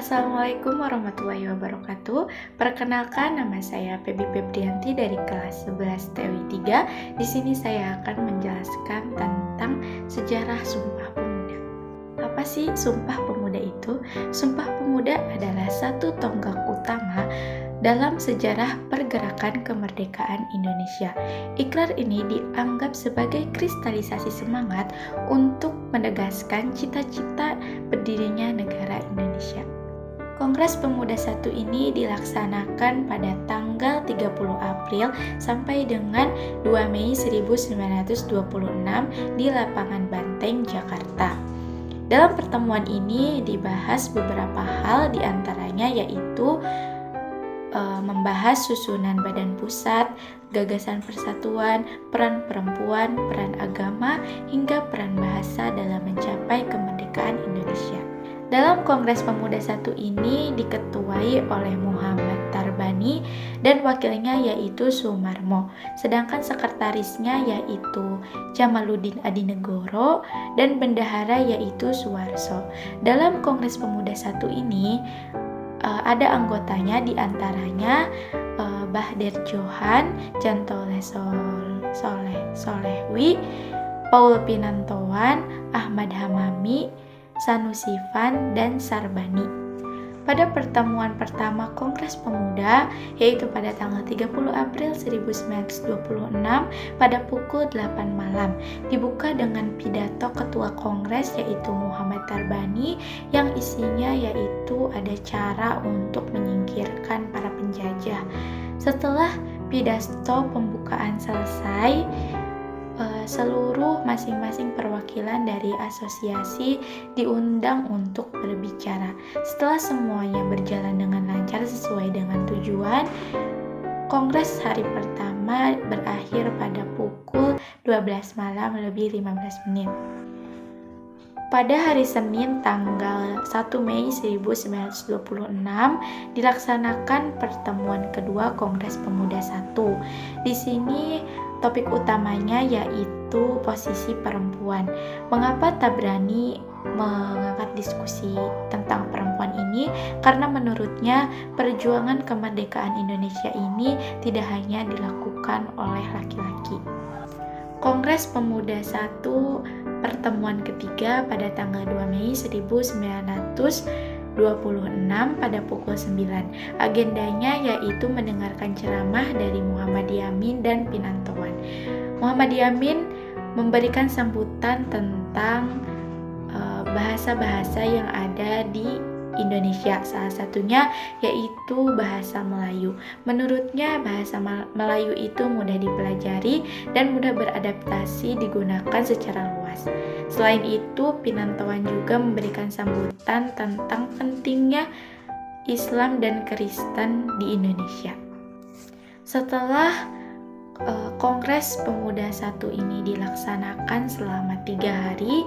Assalamualaikum warahmatullahi wabarakatuh. Perkenalkan, nama saya Febi Febrianti dari kelas 11 TWI 3. Di sini saya akan menjelaskan tentang sejarah Sumpah Pemuda. Apa sih Sumpah Pemuda itu? Sumpah Pemuda adalah satu tonggak utama dalam sejarah pergerakan kemerdekaan Indonesia. Ikrar ini dianggap sebagai kristalisasi semangat untuk menegaskan cita-cita berdirinya negara Indonesia. Kongres Pemuda I ini dilaksanakan pada tanggal 30 April sampai dengan 2 Mei 1926 di Lapangan Banteng, Jakarta. Dalam pertemuan ini dibahas beberapa hal, diantaranya yaitu membahas susunan badan pusat, gagasan persatuan, peran perempuan, peran agama, hingga peran bahasa dalam mencapai kemerdekaan Indonesia. Dalam Kongres Pemuda I ini diketuai oleh Muhammad Tarbani dan wakilnya yaitu Sumarmo, sedangkan sekretarisnya yaitu Jamaluddin Adinegoro dan bendahara yaitu Suwarso. Dalam Kongres Pemuda I ini ada anggotanya, diantaranya Bahder Johan, Jantole Solehwi, Paul Pinantoan, Ahmad Hamami, Sanusi Fan, dan Sarbani. Pada pertemuan pertama Kongres Pemuda, yaitu pada tanggal 30 April 1926 pada pukul 8 malam, dibuka dengan pidato Ketua Kongres yaitu Muhammad Tarbani yang isinya yaitu ada cara untuk menyingkirkan para penjajah. Setelah pidato pembukaan selesai, seluruh masing-masing perwakilan dari asosiasi diundang untuk berbicara. Setelah semuanya berjalan dengan lancar sesuai dengan tujuan, Kongres hari pertama berakhir pada pukul 12 malam lebih 15 menit. Pada hari Senin tanggal 1 Mei 1926 dilaksanakan pertemuan kedua Kongres Pemuda I. Di sini topik utamanya yaitu posisi perempuan. Mengapa Tabrani mengangkat diskusi tentang perempuan ini? Karena menurutnya perjuangan kemerdekaan Indonesia ini tidak hanya dilakukan oleh laki-laki. Kongres Pemuda I pertemuan ketiga pada tanggal 2 Mei 1926 pada pukul 9. Agendanya yaitu mendengarkan ceramah dari Muhammad Yamin dan Pinantoan. Muhammad Yamin memberikan sambutan tentang bahasa-bahasa yang ada di Indonesia, salah satunya yaitu bahasa Melayu. Menurutnya bahasa Melayu itu mudah dipelajari dan mudah beradaptasi digunakan secara luas. Selain itu, Pinantoan juga memberikan sambutan tentang pentingnya Islam dan Kristen di Indonesia. Setelah Kongres Pemuda I ini dilaksanakan selama 3 hari,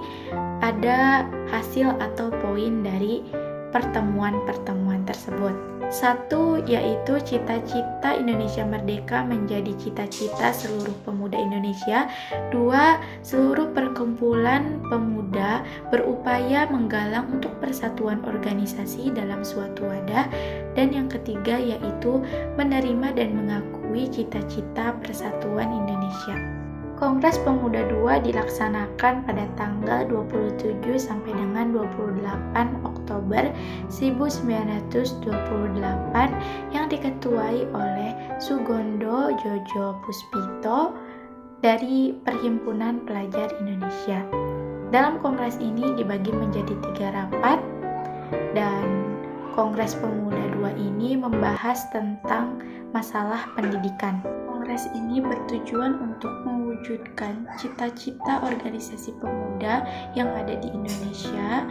ada hasil atau poin dari pertemuan-pertemuan tersebut. 1 yaitu cita-cita Indonesia Merdeka menjadi cita-cita seluruh pemuda Indonesia. 2, seluruh perkumpulan pemuda berupaya menggalang untuk persatuan organisasi dalam suatu wadah. Dan yang ketiga yaitu menerima dan mengakui cita-cita persatuan Indonesia. Kongres Pemuda II dilaksanakan pada tanggal 27 sampai dengan 28 Oktober 1928 yang diketuai oleh Sugondo Jojo Puspito dari Perhimpunan Pelajar Indonesia. Dalam kongres ini dibagi menjadi 3 rapat dan Kongres Pemuda II ini membahas tentang masalah pendidikan. Kongres ini bertujuan untuk mewujudkan cita-cita organisasi pemuda yang ada di Indonesia,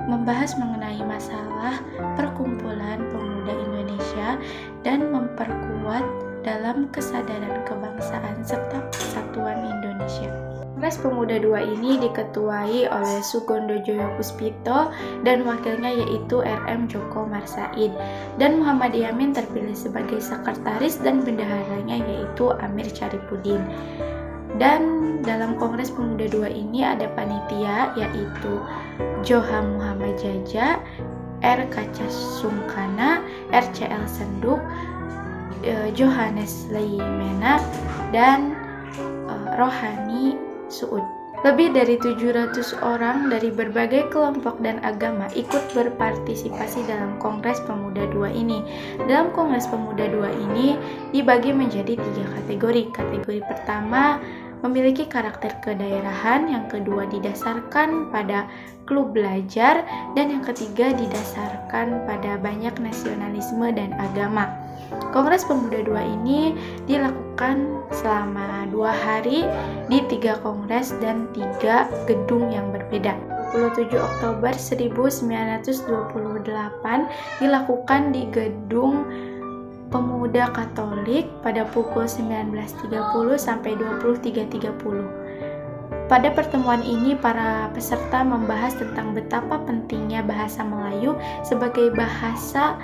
membahas mengenai masalah perkumpulan pemuda Indonesia, dan memperkuat dalam kesadaran kebangsaan serta persatuan Indonesia. Kongres Pemuda II ini diketuai oleh Sugondo Joyo Puspito dan wakilnya yaitu RM Joko Marsaid, dan Muhammad Yamin terpilih sebagai sekretaris dan bendaharanya yaitu Amir Syarifuddin. Dan dalam Kongres Pemuda II ini ada panitia yaitu Joha Muhammad Jaja, R. Kacasungkana, RCL Senduk, Johannes Leimena, dan Rohani Suud. Lebih dari 700 orang dari berbagai kelompok dan agama ikut berpartisipasi dalam Kongres Pemuda II ini. Dalam Kongres Pemuda II ini dibagi menjadi 3 kategori. Kategori pertama memiliki karakter kedaerahan, yang kedua didasarkan pada klub belajar, dan yang ketiga didasarkan pada banyak nasionalisme dan agama. Kongres Pemuda II ini dilakukan selama 2 hari di 3 kongres dan 3 gedung yang berbeda. 27 Oktober 1928 dilakukan di Gedung Pemuda Katolik pada pukul 19.30 sampai 23.30. Pada pertemuan ini, para peserta membahas tentang betapa pentingnya bahasa Melayu sebagai bahasa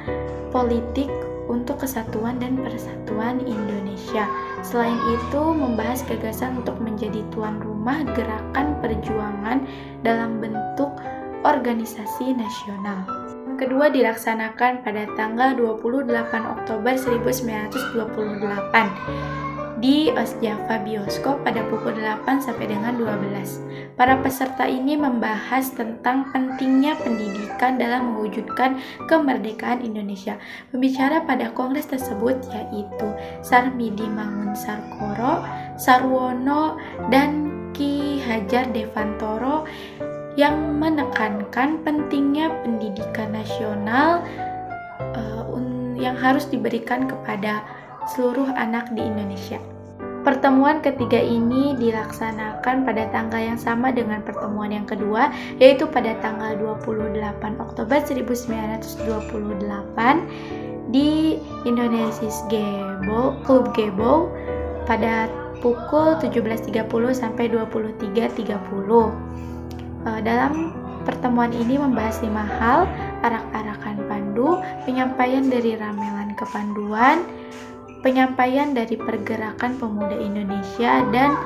politik untuk kesatuan dan persatuan Indonesia. Selain itu, membahas gagasan untuk menjadi tuan rumah gerakan perjuangan dalam bentuk organisasi nasional. Kedua dilaksanakan pada tanggal 28 Oktober 1928 di Ostjava Bioskop pada pukul 8 sampai dengan 12. Para peserta ini membahas tentang pentingnya pendidikan dalam mewujudkan kemerdekaan Indonesia. Pembicara pada kongres tersebut yaitu Sarmidi Mangunsarkoro, Sarwono, dan Ki Hajar Dewantara yang menekankan pentingnya pendidikan nasional yang harus diberikan kepada seluruh anak di Indonesia. Pertemuan ketiga ini dilaksanakan pada tanggal yang sama dengan pertemuan yang kedua, yaitu pada tanggal 28 Oktober 1928 di Indonesia's Klub Gebo pada pukul 17.30 sampai 23.30. Dalam pertemuan ini membahas 5 hal: arak-arakan pandu, penyampaian dari ramelan kepanduan, penyampaian dari pergerakan pemuda Indonesia, dan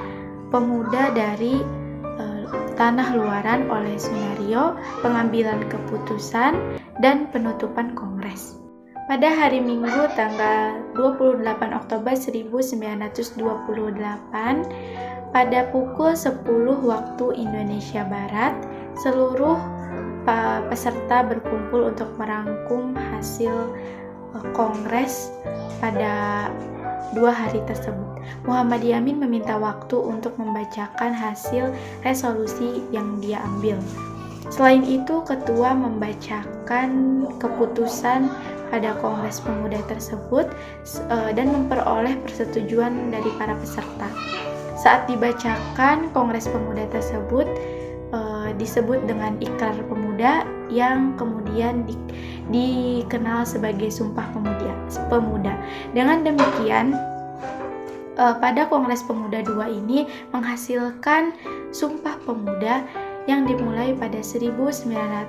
pemuda dari tanah luaran oleh Sunario, pengambilan keputusan, dan penutupan kongres. Pada hari Minggu tanggal 28 Oktober 1928 pada pukul 10 waktu Indonesia Barat, seluruh peserta berkumpul untuk merangkum hasil kongres pada 2 hari tersebut. Muhammad Yamin meminta waktu untuk membacakan hasil resolusi yang dia ambil. Selain itu, ketua membacakan keputusan pada Kongres Pemuda tersebut dan memperoleh persetujuan dari para peserta. Saat dibacakan, Kongres Pemuda tersebut disebut dengan Ikrar Pemuda yang kemudian dikenal sebagai Sumpah Pemuda. Dengan demikian, pada Kongres Pemuda II ini menghasilkan Sumpah Pemuda yang dimulai pada 1959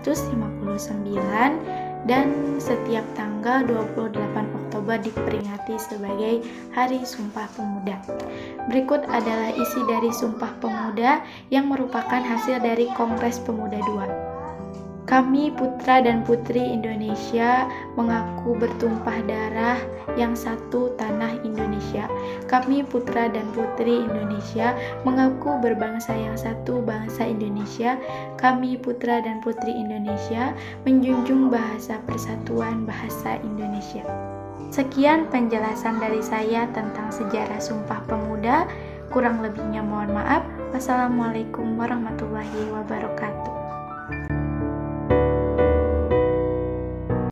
dan setiap tanggal 28 Oktober diperingati sebagai Hari Sumpah Pemuda. Berikut adalah isi dari Sumpah Pemuda yang merupakan hasil dari Kongres Pemuda II. Kami putra dan putri Indonesia mengaku bertumpah darah yang satu tanah Indonesia. Kami putra dan putri Indonesia mengaku berbangsa yang satu bangsa Indonesia. Kami putra dan putri Indonesia menjunjung bahasa persatuan bahasa Indonesia. Sekian penjelasan dari saya tentang sejarah Sumpah Pemuda. Kurang lebihnya mohon maaf. Wassalamualaikum warahmatullahi wabarakatuh.